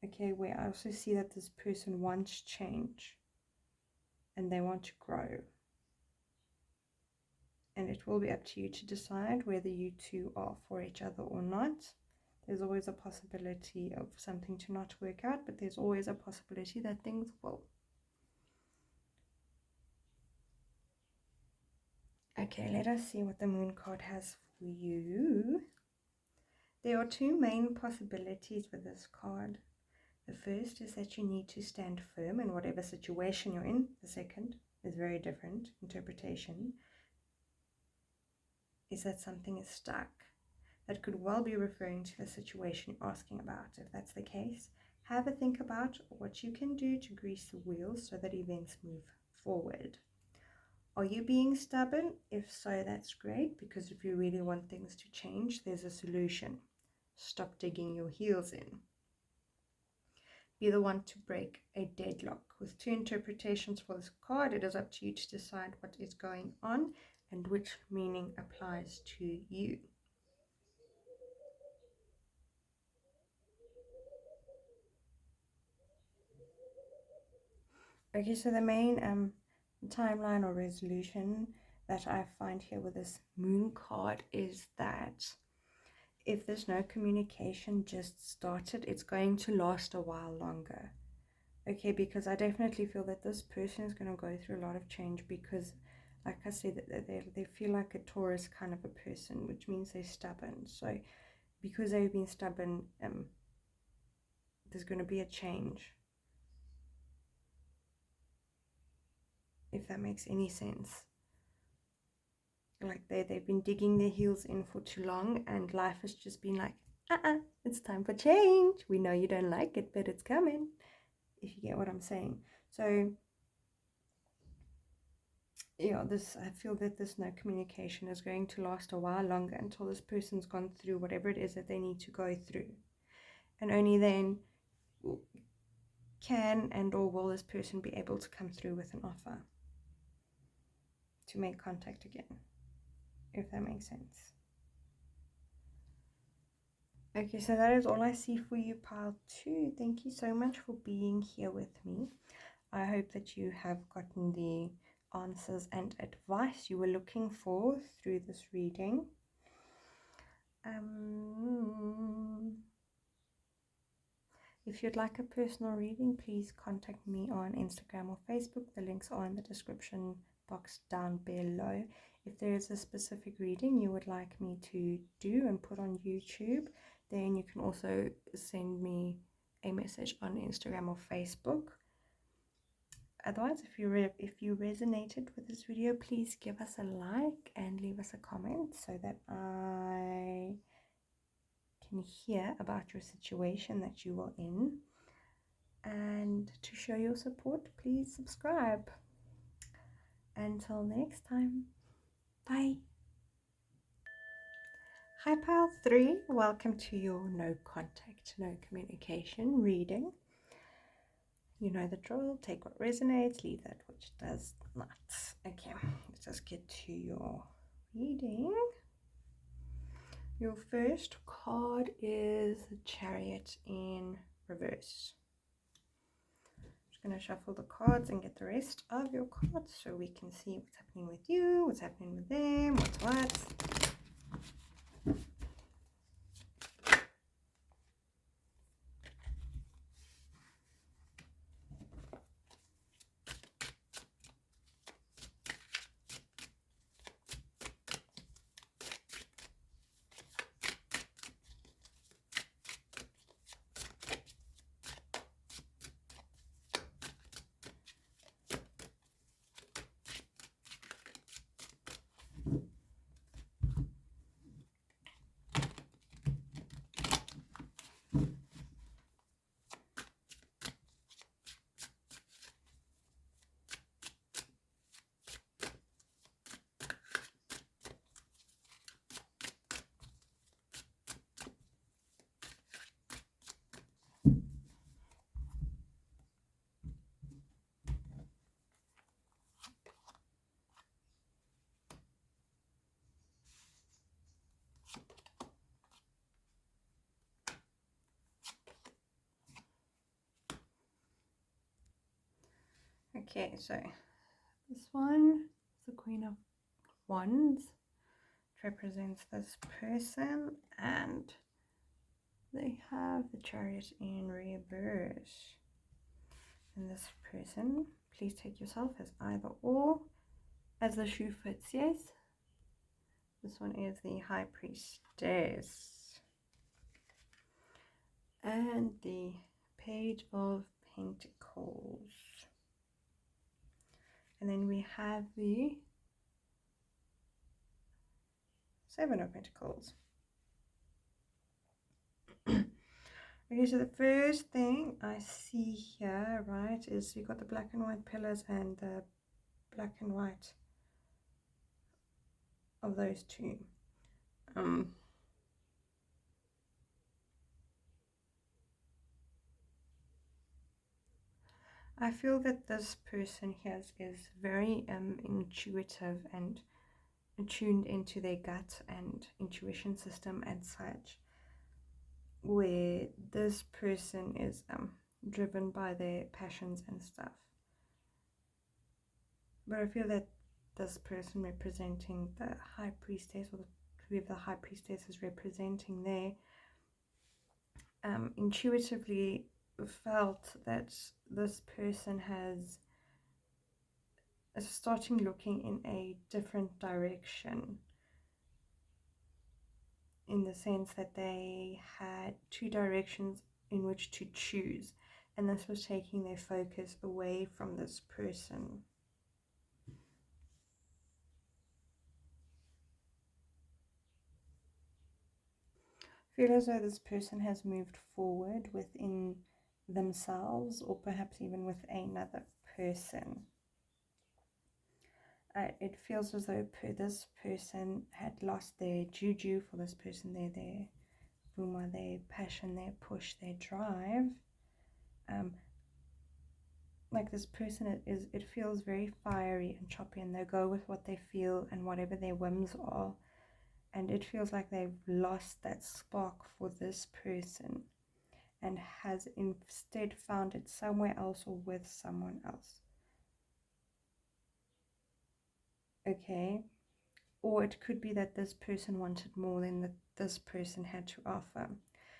Okay, where I also see that this person wants change and they want to grow. And it will be up to you to decide whether you two are for each other or not. There's always a possibility of something to not work out, but there's always a possibility that things will. Okay, let us see what the Moon card has for you. There are two main possibilities with this card. The first is that you need to stand firm in whatever situation you're in. The second is very different interpretation, is that something is stuck. That could well be referring to the situation you're asking about. If that's the case, have a think about what you can do to grease the wheels so that events move forward. Are you being stubborn? If so, that's great, because if you really want things to change, there's a solution. Stop digging your heels in. Be the one to break a deadlock. With two interpretations for this card, it is up to you to decide what is going on and which meaning applies to you. Okay, so the main timeline or resolution that I find here with this Moon card is that if there's no communication just started, it's going to last a while longer. Okay, because I definitely feel that this person is going to go through a lot of change, because like I said, they feel like a Taurus kind of a person, which means they're stubborn. So because they've been stubborn, there's going to be a change, if that makes any sense. Like they've been digging their heels in for too long, and life has just been like, it's time for change. We know you don't like it, but it's coming, if you get what I'm saying. So yeah, I feel that this no communication is going to last a while longer, until this person's gone through whatever it is that they need to go through, and only then can and or will this person be able to come through with an offer to make contact again, if that makes sense. Okay, so that is all I see for you, pile 2. Thank you so much for being here with me. I hope that you have gotten the answers and advice you were looking for through this reading. If you'd like a personal reading, please contact me on Instagram or Facebook. The links are in the description box down below. If there is a specific reading you would like me to do and put on YouTube, then you can also send me a message on Instagram or Facebook. Otherwise, if you resonated with this video, please give us a like and leave us a comment so that I can hear about your situation that you are in. And to show your support, please subscribe. Until next time, bye. Hi pile 3, welcome to your no contact, no communication reading. You know the drill. Take what resonates, leave that which does not. Okay, let's just get to your reading. Your first card is the Chariot in reverse. I'm just going to shuffle the cards and get the rest of your cards so we can see what's happening with you, what's happening with them, what's what. Okay, so this one is the Queen of Wands. It represents this person, and they have the Chariot in reverse. And this person, please take yourself as either or, as the shoe fits, yes? This one is the High Priestess. And the Page of Pentacles. And then we have the Seven of Pentacles. Okay, so the first thing I see here, right, is you got the black and white pillars and the black and white of those two. I feel that this person here is very intuitive and tuned into their gut and intuition system and such, where this person is driven by their passions and stuff. But I feel that this person representing the High Priestess, or whoever the High Priestess is representing there, intuitively felt that this person is starting looking in a different direction, in the sense that they had two directions in which to choose, and this was taking their focus away from this person. I feel as though this person has moved forward within themselves, or perhaps even with another person. It feels as though this person had lost their juju for this person, their vuma, their passion, their push, their drive. Like this person it feels very fiery and choppy, and they go with what they feel and whatever their whims are. And it feels like they've lost that spark for this person and has instead found it somewhere else or with someone else. Okay, or it could be that this person wanted more than that this person had to offer.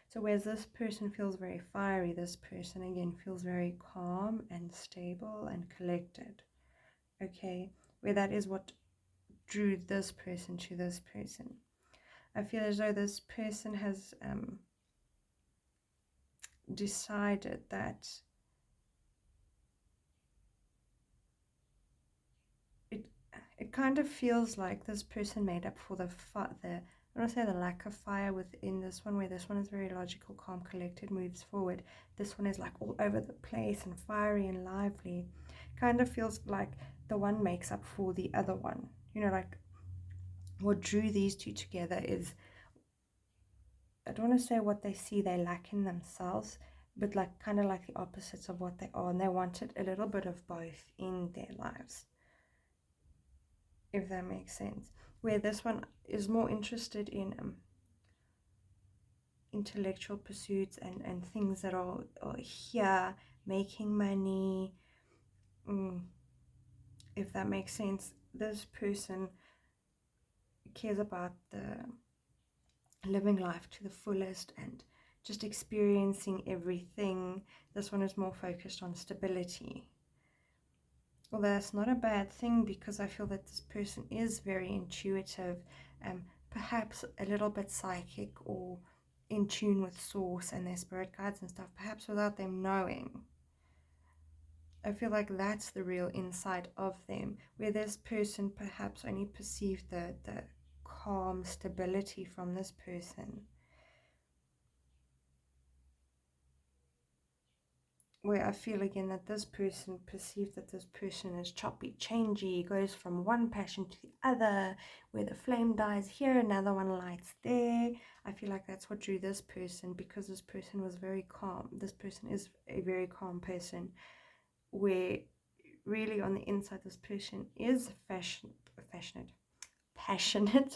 So whereas this person feels very fiery, this person again feels very calm and stable and collected. Okay, where that is what drew this person to this person. I feel as though this person has decided that it kind of feels like this person made up for the I don't say the lack of fire within this one, where this one is very logical, calm, collected, moves forward. This one is like all over the place and fiery and lively. Kind of feels like the one makes up for the other one. You know, like what drew these two together is, I don't want to say what they see they lack in themselves, but like kind of like the opposites of what they are, and they wanted a little bit of both in their lives, if that makes sense. Where this one is more interested in intellectual pursuits and things that are here, making money, if that makes sense. This person cares about the living life to the fullest and just experiencing everything. This one is more focused on stability. Although that's not a bad thing, because I feel that this person is very intuitive, perhaps a little bit psychic or in tune with source and their spirit guides and stuff, perhaps without them knowing. I feel like that's the real insight of them, where this person perhaps only perceived the calm stability from this person, where I feel again that this person perceived that this person is choppy, changey, goes from one passion to the other, where the flame dies here, another one lights there. I feel like that's what drew this person, because this person was very calm. This person is a very calm person, where really on the inside this person is passionate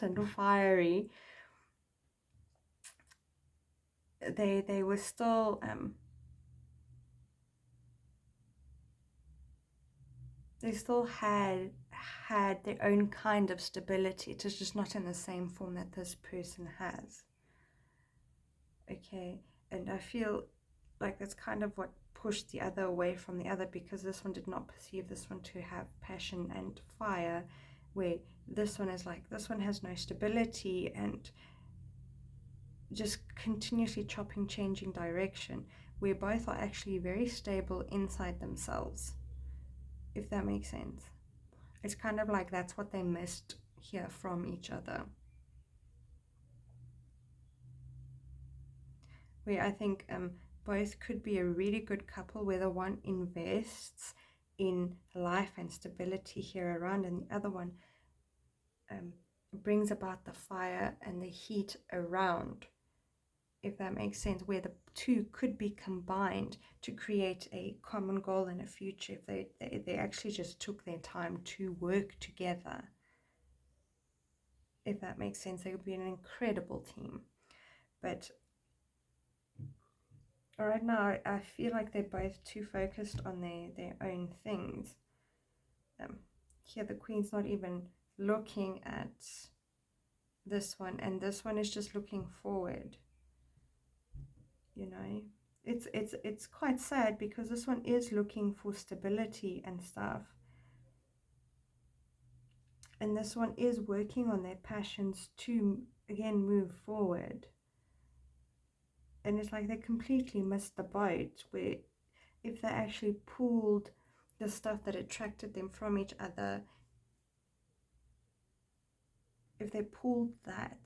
and fiery. They were still they still had their own kind of stability. It is just not in the same form that this person has. Okay, and I feel like that's kind of what pushed the other away from the other, because this one did not perceive this one to have passion and fire, where this one is like, this one has no stability and just continuously chopping, changing direction, where both are actually very stable inside themselves, if that makes sense. It's kind of like that's what they missed here from each other. Where I think both could be a really good couple, where the one invests in life and stability here around, and the other one brings about the fire and the heat around, if that makes sense, where the two could be combined to create a common goal in a future if they actually just took their time to work together. If that makes sense, they would be an incredible team. But right now, I feel like they're both too focused on their own things. Here, the Queen's not even looking at this one, and this one is just looking forward. You know, it's quite sad, because this one is looking for stability and stuff, and this one is working on their passions to again move forward. And it's like they completely missed the boat, where if they actually pulled the stuff that attracted them from each other, if they pulled that,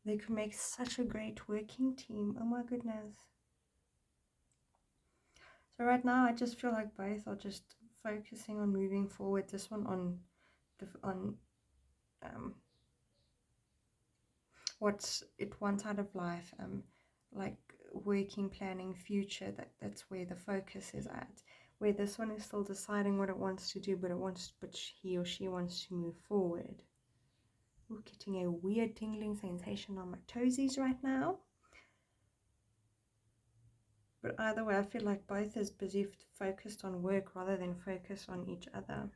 they could make such a great working team. Oh my goodness. So right now I just feel like both are just focusing on moving forward. This one on what's it wants out of life, like working, planning, future. That's where the focus is at. Where this one is still deciding what it wants to do, but he or she wants to move forward. Ooh, getting a weird tingling sensation on my toesies right now. But either way, I feel like both is busy focused on work rather than focused on each other.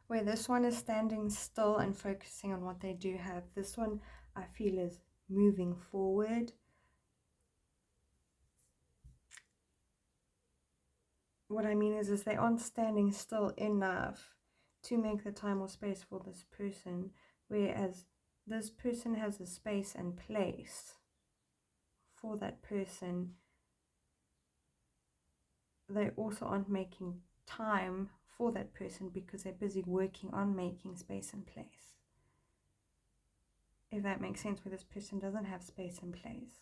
Where this one is standing still and focusing on what they do have, this one I feel is moving forward. What I mean is they aren't standing still enough to make the time or space for this person, whereas this person has a space and place for that person. They also aren't making time for that person because they're busy working on making space and place. If that makes sense, where this person doesn't have space and place,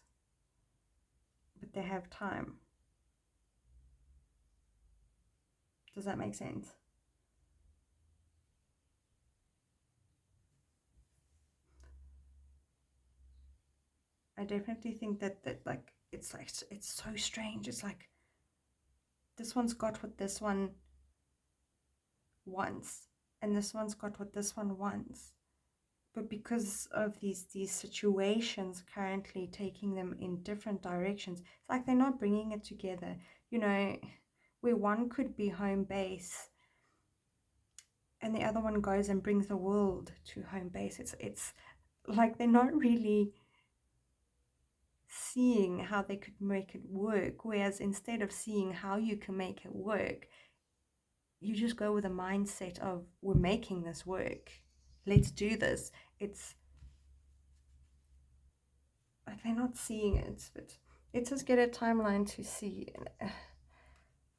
but they have time. Does that make sense? I definitely think that like it's so strange. It's like this one's got what this one wants, and this one's got what this one wants. But because of these situations currently taking them in different directions, it's like they're not bringing it together. You know, where one could be home base and the other one goes and brings the world to home base. It's like they're not really seeing how they could make it work. Whereas instead of seeing how you can make it work, you just go with a mindset of, we're making this work. Let's do this. It's like they're not seeing it, but let's just get a timeline to see. And I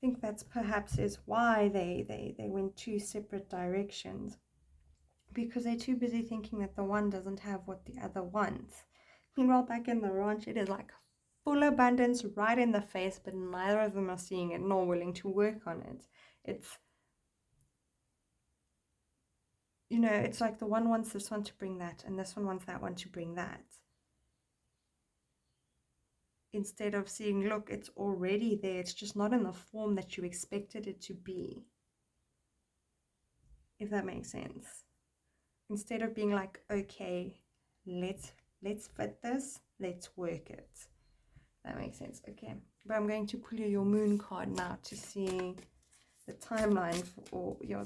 think that's perhaps is why they went two separate directions, because they're too busy thinking that the one doesn't have what the other wants. Meanwhile, back in the ranch, it is like full abundance right in the face, but neither of them are seeing it nor willing to work on it. It's, you know, it's like the one wants this one to bring that, and this one wants that one to bring that. Instead of seeing, look, it's already there, it's just not in the form that you expected it to be. If that makes sense. Instead of being like, okay, let's fit this, let's work it. That makes sense. Okay, but I'm going to pull you your moon card now to see the timeline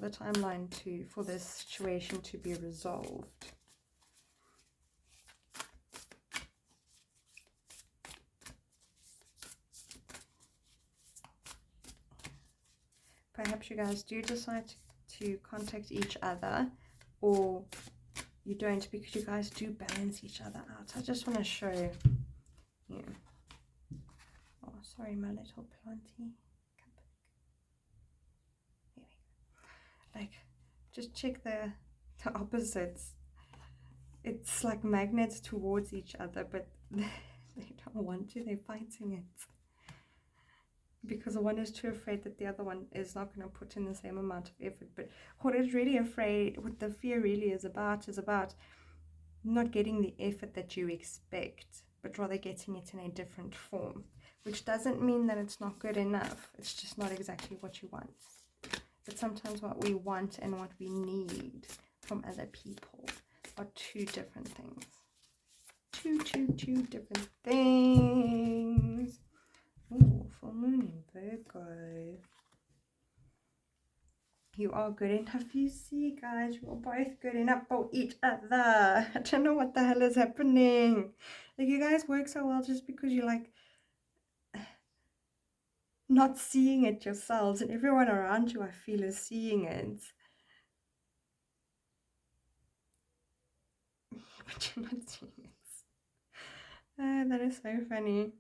the timeline for this situation to be resolved. Perhaps you guys do decide to contact each other, or you don't, because you guys do balance each other out. I just want to show you. Oh, sorry, my little planty. Like, just check the opposites. It's like magnets towards each other, but they don't want to. They're fighting it. Because the one is too afraid that the other one is not going to put in the same amount of effort. But what the fear really is about not getting the effort that you expect, but rather getting it in a different form. Which doesn't mean that it's not good enough. It's just not exactly what you want. But sometimes what we want and what we need from other people are two different things. Two different things. Ooh, full moon in Virgo. You are good enough, you see, guys. You are both good enough for each other. I don't know what the hell is happening. Like, you guys work so well just because you're like not seeing it yourselves, and everyone around you, I feel, is seeing it. But you're not seeing it. That is so funny.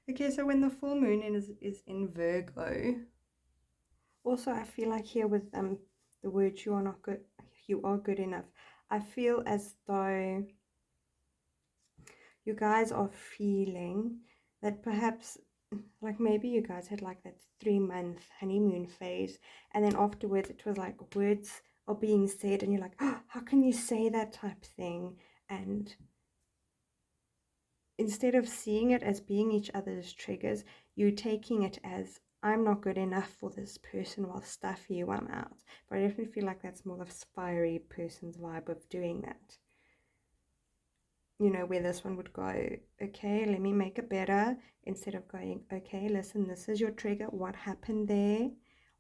Okay, so when the full moon is in Virgo, also I feel like here with the word you are good enough, I feel as though you guys are feeling that perhaps, like, maybe you guys had like that 3-month honeymoon phase, and then afterwards it was like words are being said and you're like, oh, how can you say that type thing? And instead of seeing it as being each other's triggers, you're taking it as, I'm not good enough for this person, while stuff you, I'm out. But I definitely feel like that's more the fiery person's vibe of doing that. You know, where this one would go, okay, let me make it better, instead of going, okay, listen, this is your trigger. What happened there?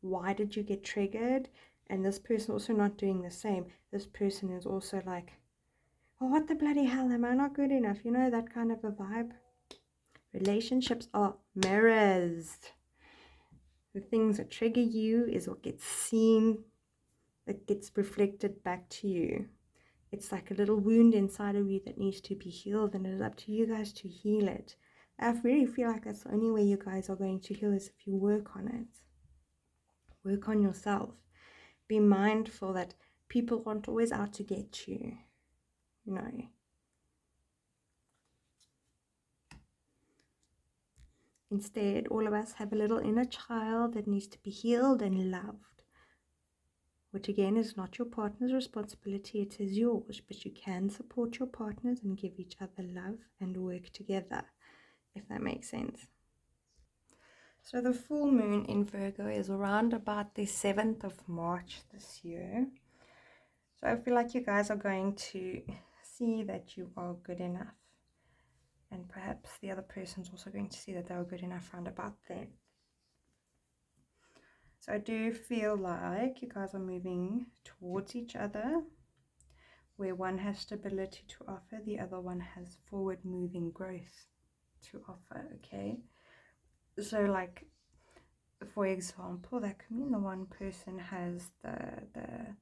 Why did you get triggered? And this person also not doing the same. This person is also like, oh, what the bloody hell, am I not good enough? You know, that kind of a vibe. Relationships are mirrors. The things that trigger you is what gets seen, that gets reflected back to you. It's like a little wound inside of you that needs to be healed, and it's up to you guys to heal it. I really feel like that's the only way you guys are going to heal, is if you work on it. Work on yourself. Be mindful that people aren't always out to get you. You know. Instead, all of us have a little inner child that needs to be healed and loved. Which again is not your partner's responsibility, it is yours. But you can support your partners and give each other love and work together, if that makes sense. So the full moon in Virgo is around about the 7th of March this year. So I feel like you guys are going to see that you are good enough. And perhaps the other person's also going to see that they are good enough round about then. So I do feel like you guys are moving towards each other, where one has stability to offer, the other one has forward moving growth to offer, okay? So like, for example, that could mean the one person has the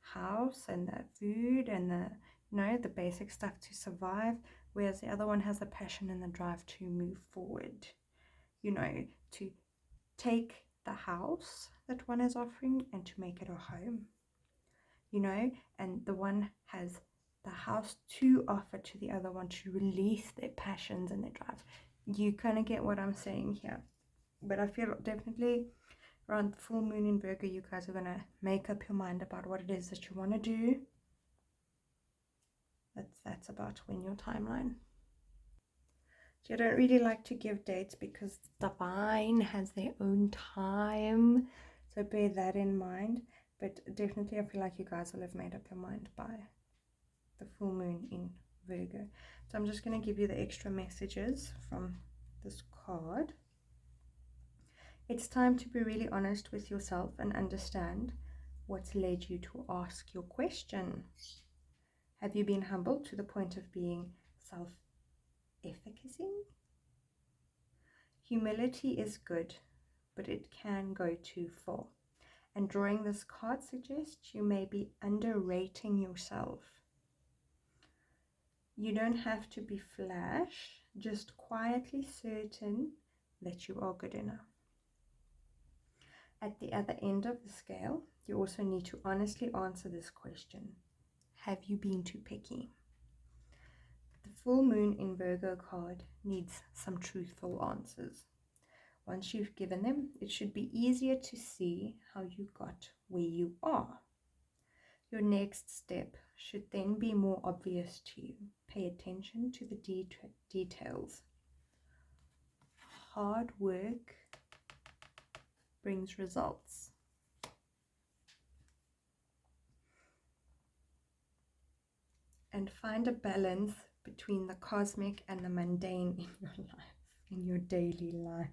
house and the food and the basic stuff to survive, whereas the other one has the passion and the drive to move forward, to take the house that one is offering and to make it a home, and the one has the house to offer to the other one to release their passions and their drive. You kind of get what I'm saying here. But I feel definitely around the full moon in Virgo, you guys are going to make up your mind about what it is that you want to do. That's about when your timeline. So I don't really like to give dates because divine has their own time. So bear that in mind. But definitely I feel like you guys will have made up your mind by the full moon in Virgo. So I'm just going to give you the extra messages from this card, it's time to be really honest with yourself and understand what's led you to ask your question. Have you been humbled to the point of being self-efficacy? Humility is good, but it can go too far. And drawing this card suggests you may be underrating yourself. You don't have to be flash, just quietly certain that you are good enough. At the other end of the scale, you also need to honestly answer this question. Have you been too picky? The full moon in Virgo card needs some truthful answers. Once you've given them, it should be easier to see how you got where you are. Your next step should then be more obvious to you. Pay attention to the details. Hard work brings results. And find a balance between the cosmic and the mundane in your life, in your daily life.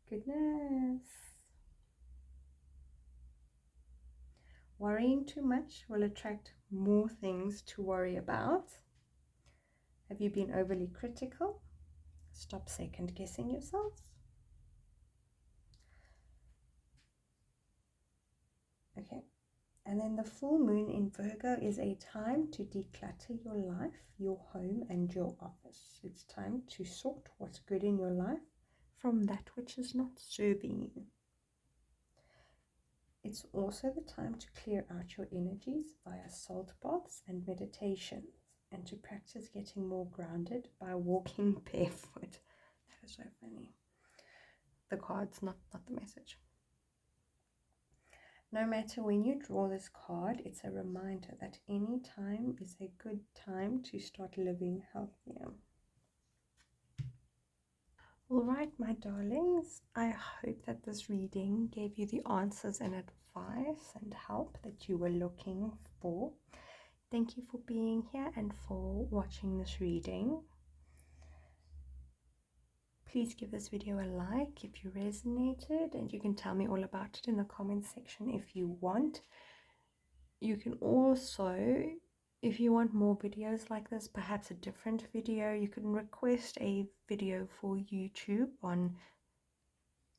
Goodness. Worrying too much will attract more things to worry about. Have you been overly critical? Stop second guessing yourself. Okay. And then the full moon in Virgo is a time to declutter your life, your home, and your office. It's time to sort what's good in your life from that which is not serving you. It's also the time to clear out your energies via salt baths and meditations, and to practice getting more grounded by walking barefoot. That is so funny. The cards, not the message. No matter when you draw this card, it's a reminder that any time is a good time to start living healthier. All right, my darlings, I hope that this reading gave you the answers and advice and help that you were looking for. Thank you for being here and for watching this reading. Please give this video a like if you resonated, and you can tell me all about it in the comment section if you want. You can also, if you want more videos like this, perhaps a different video, you can request a video for YouTube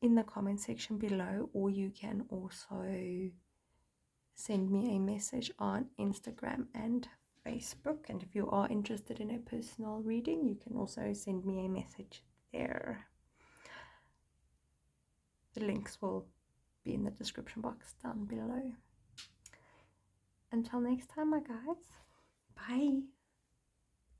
in the comment section below, or you can also send me a message on Instagram and Facebook. And if you are interested in a personal reading, you can also send me a message there. The links will be in the description box down below. Until next time, my guys. Bye.